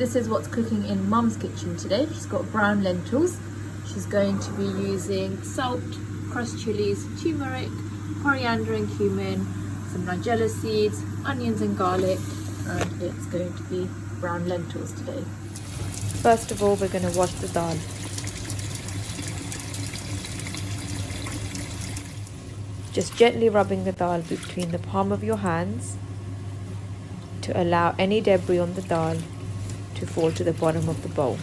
This is what's cooking in Mum's kitchen today. She's got brown lentils. She's going to be using salt, crushed chilies, turmeric, coriander and cumin, some nigella seeds, onions and garlic, and it's going to be brown lentils today. First of all, we're going to wash the dal. Just gently rubbing the dal between the palm of your hands to allow any debris on the dal to fall to the bottom of the bowl.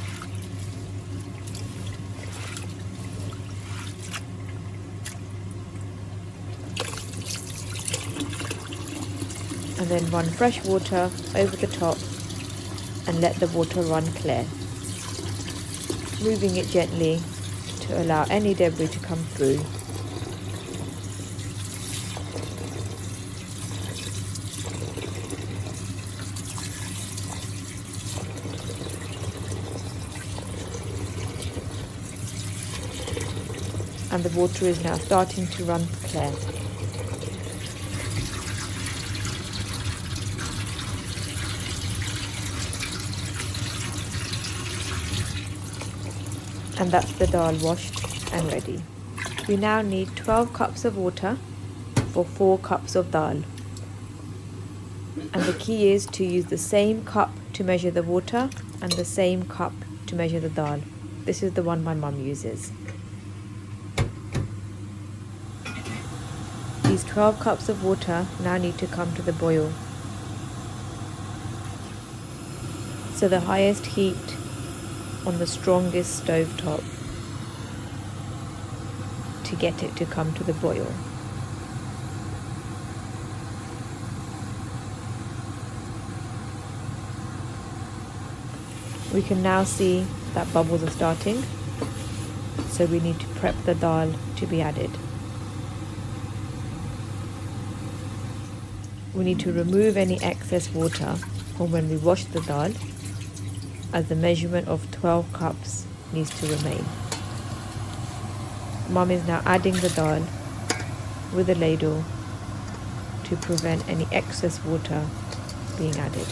And then run fresh water over the top and let the water run clear, moving it gently to allow any debris to come through. And the water is now starting to run clear. And that's the dal washed and ready. We now need 12 cups of water for 4 cups of dal. And the key is to use the same cup to measure the water and the same cup to measure the dal. This is the one my mum uses. These 12 cups of water now need to come to the boil. So the highest heat on the strongest stove top to get it to come to the boil. We can now see that bubbles are starting, so we need to prep the dal to be added. We need to remove any excess water from when we wash the dal, as the measurement of 12 cups needs to remain. Mum is now adding the dal with a ladle to prevent any excess water being added.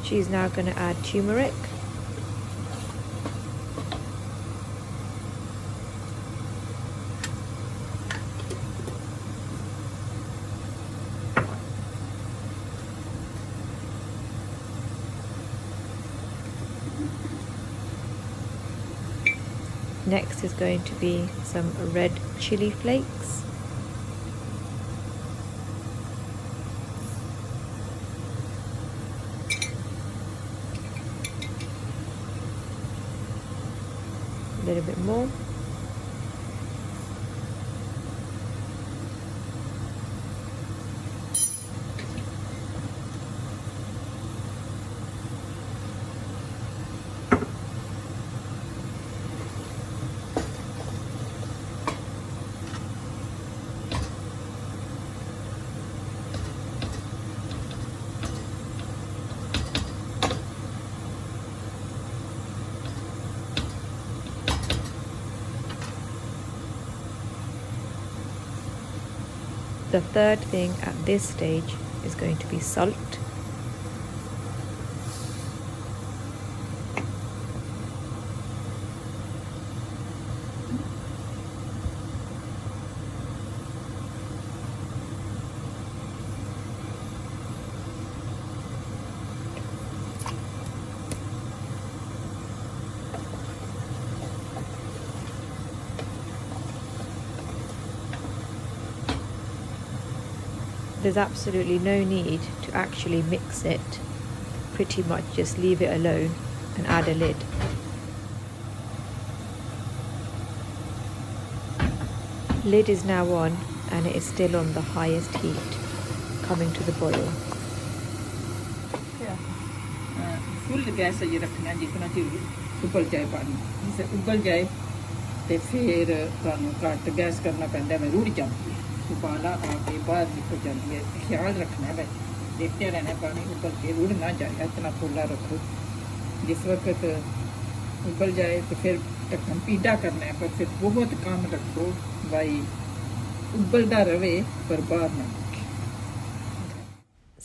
She's now going to add turmeric, next is going to be some red chili flakes, a little bit more, The third thing at this stage is going to be salt. there's absolutely no need to actually mix it. Pretty much just leave it alone and add a lid. Lid is now on and it is still on the highest heat, coming to the boil. Full gas ये रखना जितना चाहिए उबल जाए पानी जिसे उबल जाए तो फिर तानू घट गैस करना पैंदा है रुड़ जाती है उबाला आके बाहर निकल जाती है ख्याल रखना है देखते रहना पानी उबल के रुड़ ना जाए इतना खुला रखो जिस वक्त उबल जाए तो फिर ढक्कन पीढ़ा करना है पर फिर बहुत कम रखो भाई उबलता रहे पर बाहर ना।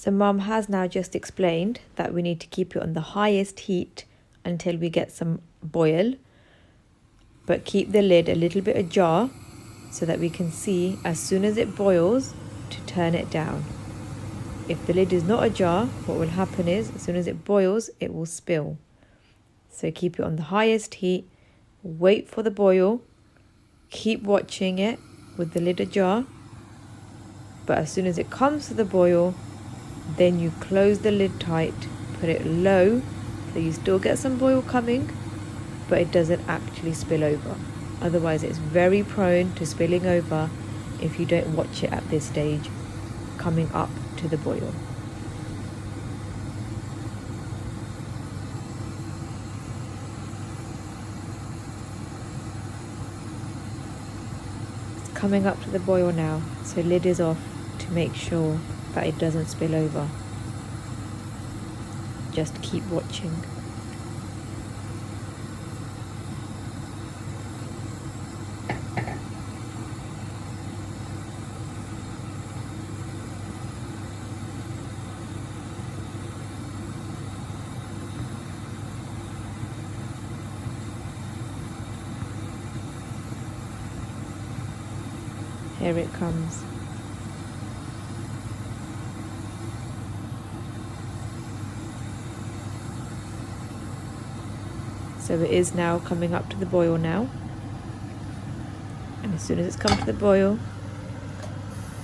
So Mum has now just explained that we need to keep it on the highest heat until we get some boil, but keep the lid a little bit ajar so that we can see as soon as it boils to turn it down. If the lid is not ajar, what will happen is as soon as it boils, it will spill. So keep it on the highest heat, wait for the boil, keep watching it with the lid ajar, but as soon as it comes to the boil, then you close the lid tight, put it low, so you still get some boil coming, but it doesn't actually spill over. Otherwise, it's very prone to spilling over if you don't watch it at this stage, coming up to the boil. It's coming up to the boil now, so lid is off to make sure that it doesn't spill over. Just keep watching. Here it comes. So it is now coming up to the boil now. And as soon as it's come to the boil,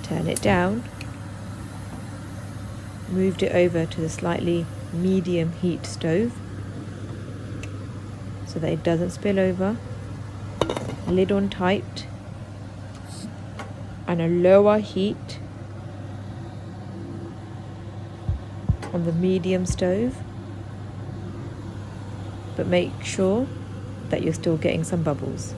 turn it down. Moved it over to the slightly medium heat stove so that it doesn't spill over. Lid on tight. And a lower heat on the medium stove. But make sure that you're still getting some bubbles.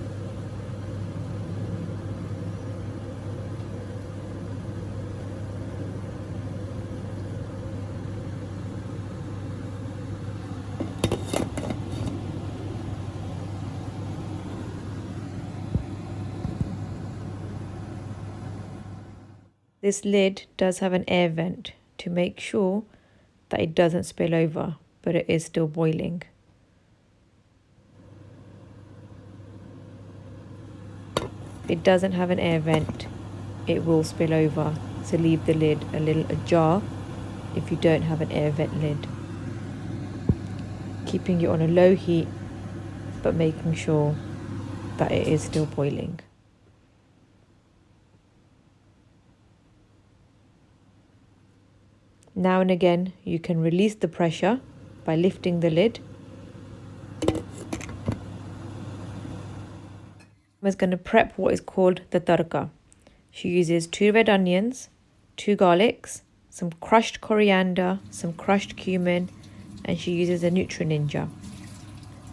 This lid does have an air vent to make sure that it doesn't spill over, but it is still boiling. If it doesn't have an air vent, it will spill over, so leave the lid a little ajar if you don't have an air vent lid. Keeping it on a low heat, but making sure that it is still boiling. Now and again, you can release the pressure by lifting the lid. I'm going to prep what is called the tadka. She uses 2 red onions, 2 garlics, some crushed coriander, some crushed cumin, and she uses a Nutri-Ninja.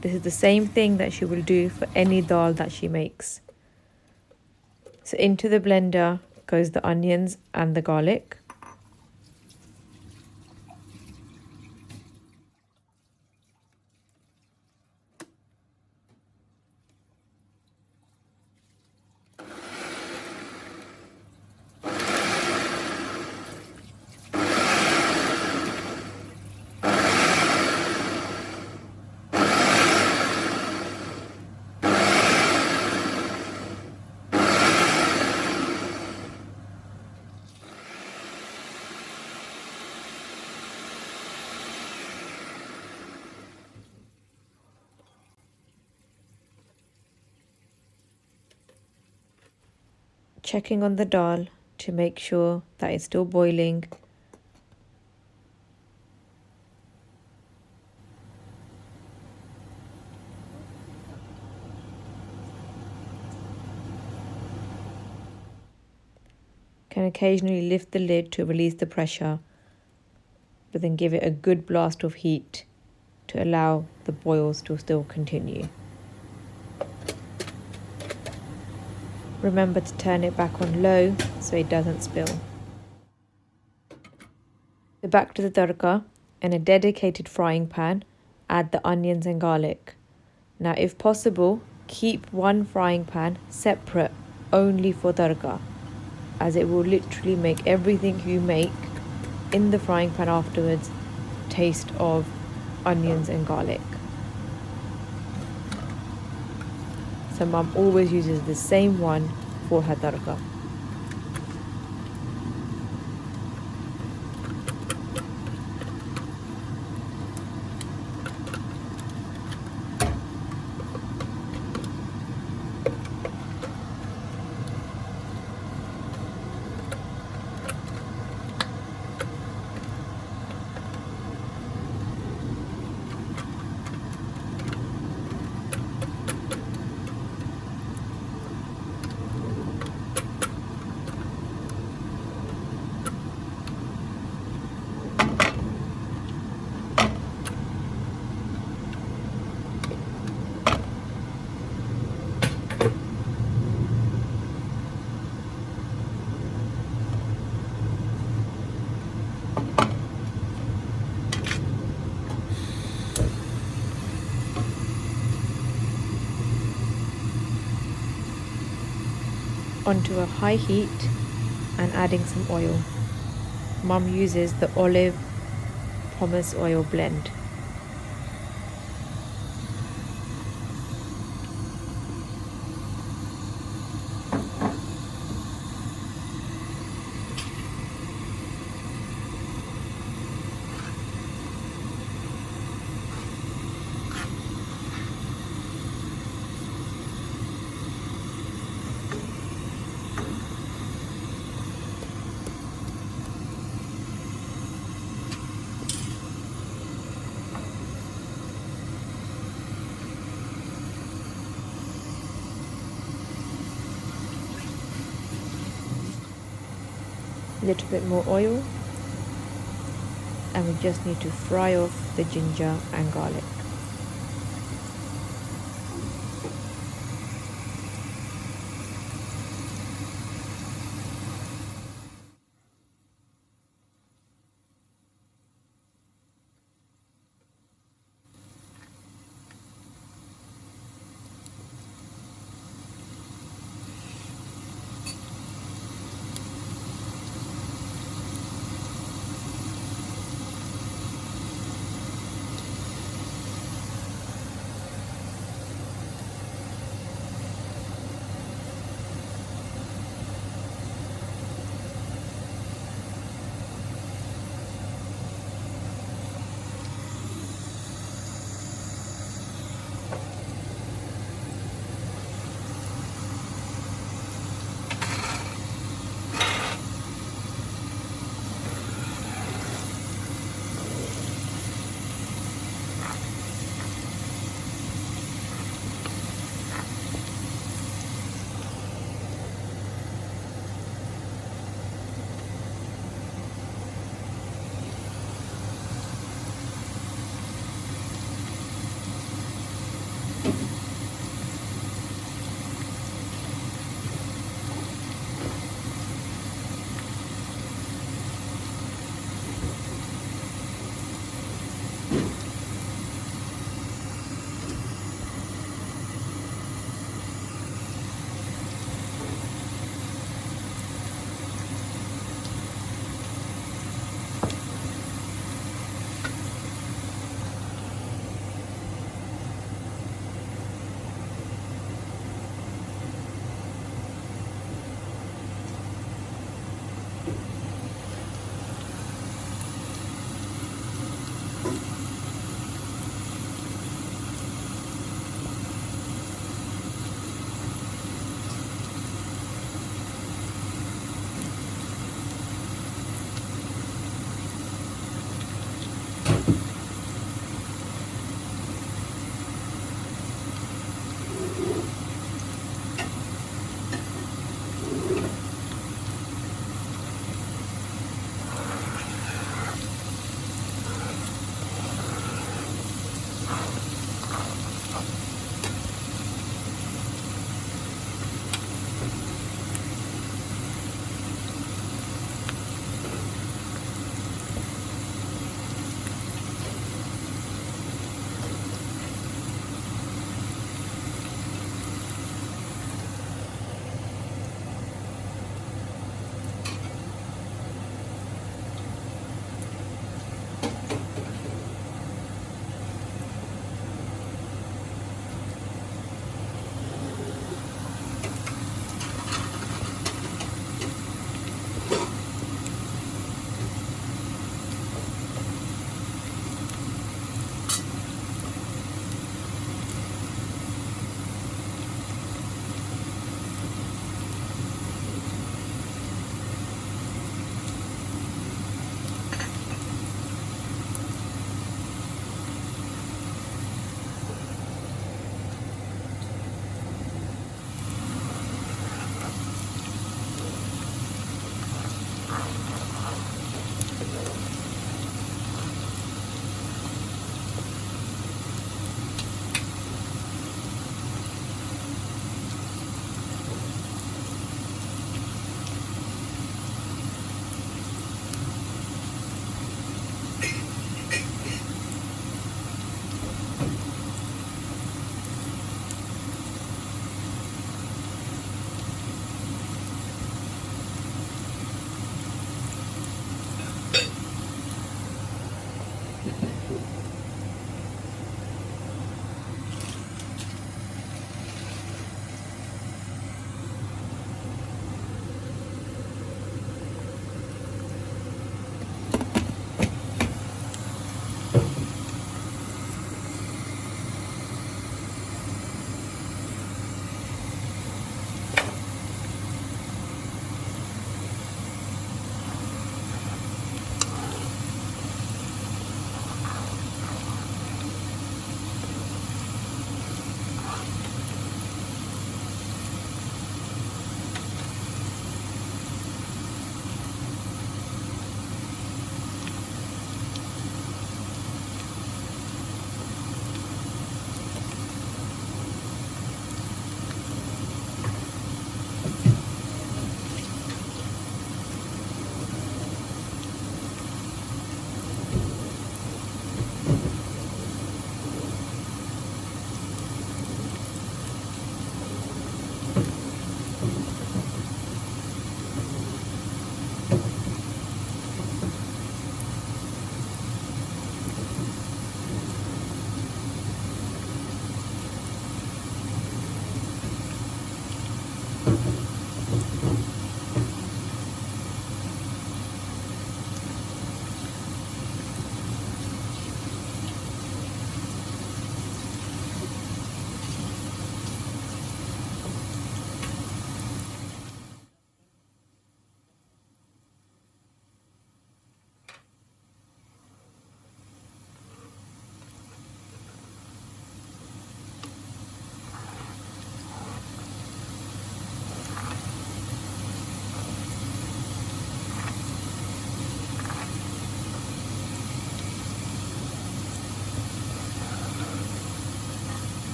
This is the same thing that she will do for any dal that she makes. So into the blender goes the onions and the garlic. Checking on the dal to make sure that it's still boiling. Can occasionally lift the lid to release the pressure, but then give it a good blast of heat to allow the boils to still continue. Remember to turn it back on low so it doesn't spill. So back to the tadka. In a dedicated frying pan, add the onions and garlic. Now if possible, keep one frying pan separate only for tadka, as it will literally make everything you make in the frying pan afterwards taste of onions and garlic. So mum always uses the same one for her tadka. Onto a high heat and adding some oil. Mum uses the olive pomace oil blend. A little bit more oil, and we just need to fry off the ginger and garlic.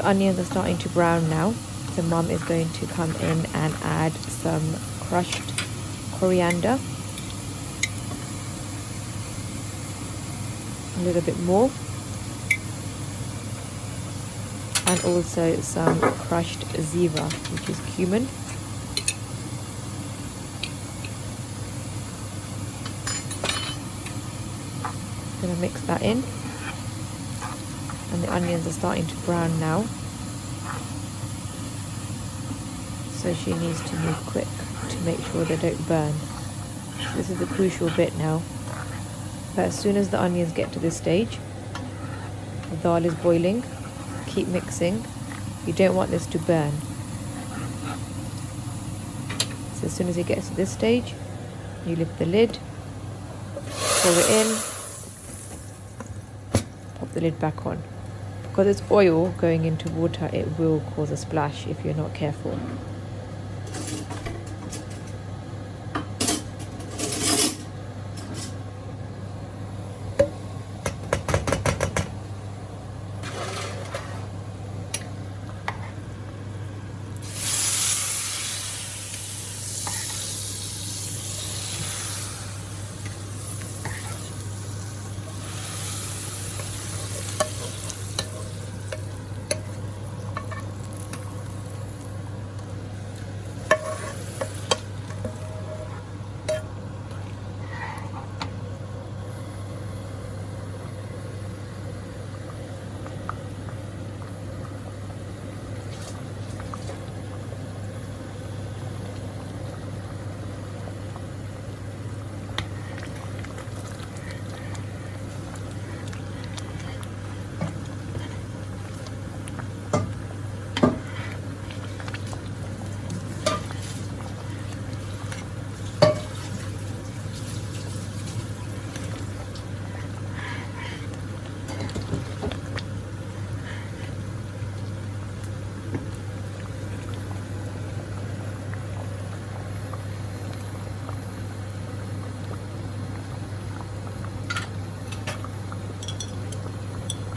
The onions are starting to brown now, so Mum is going to come in and add some crushed coriander. A little bit more. And also some crushed ziva, which is cumin. Gonna mix that in. And the onions are starting to brown now. So she needs to move quick to make sure they don't burn. This is the crucial bit now. But as soon as the onions get to this stage, the dal is boiling. Keep mixing. You don't want this to burn. So as soon as it gets to this stage, you lift the lid, pour it in, pop the lid back on. Because it's oil going into water, it will cause a splash if you're not careful.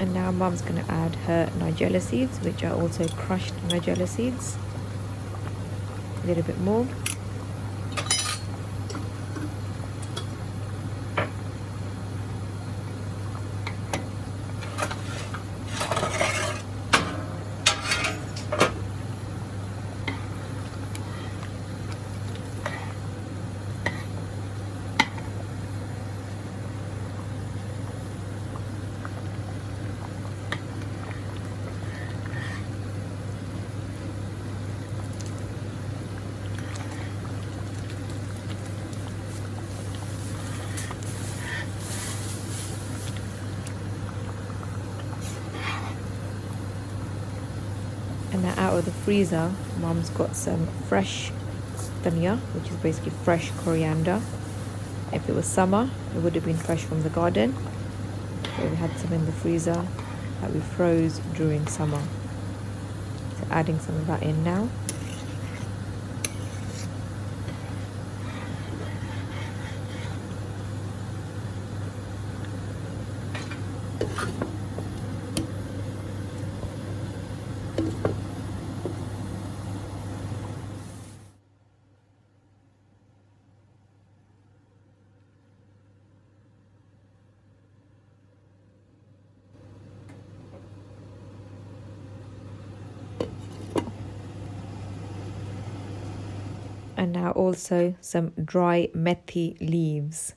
And now Mum's going to add her nigella seeds, which are also crushed nigella seeds. A little bit more. And now out of the freezer, Mum's got some fresh dhania, which is basically fresh coriander. If it was summer, it would have been fresh from the garden. But we had some in the freezer that we froze during summer. So adding some of that in now. And now also some dry methi leaves.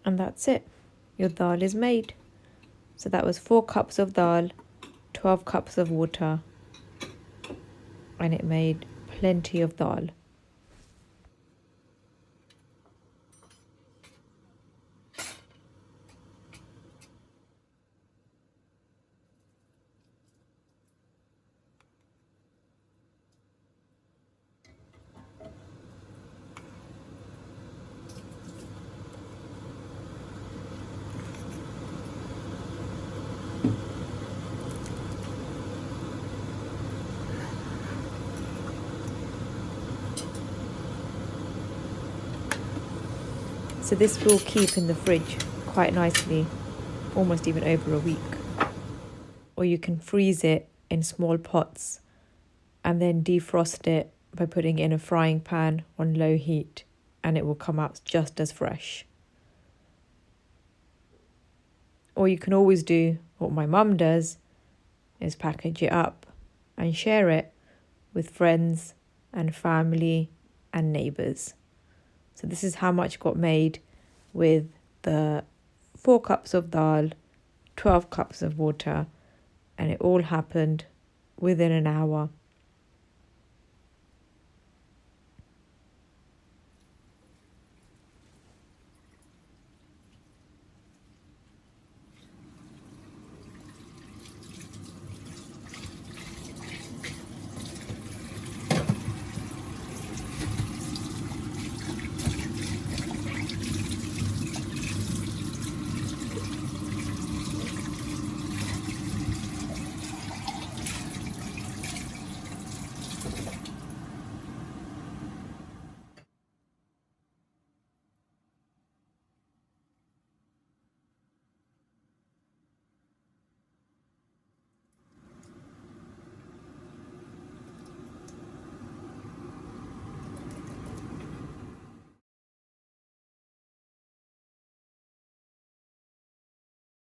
And that's it. Your dal is made. So that was 4 cups of dal, 12 cups of water, and it made plenty of dal. So this will keep in the fridge quite nicely, almost even over a week. Or you can freeze it in small pots and then defrost it by putting it in a frying pan on low heat, and it will come out just as fresh. Or you can always do what my mum does, is package it up and share it with friends and family and neighbours. So this is how much got made with the 4 cups of dal, 12 cups of water, and it all happened within an hour.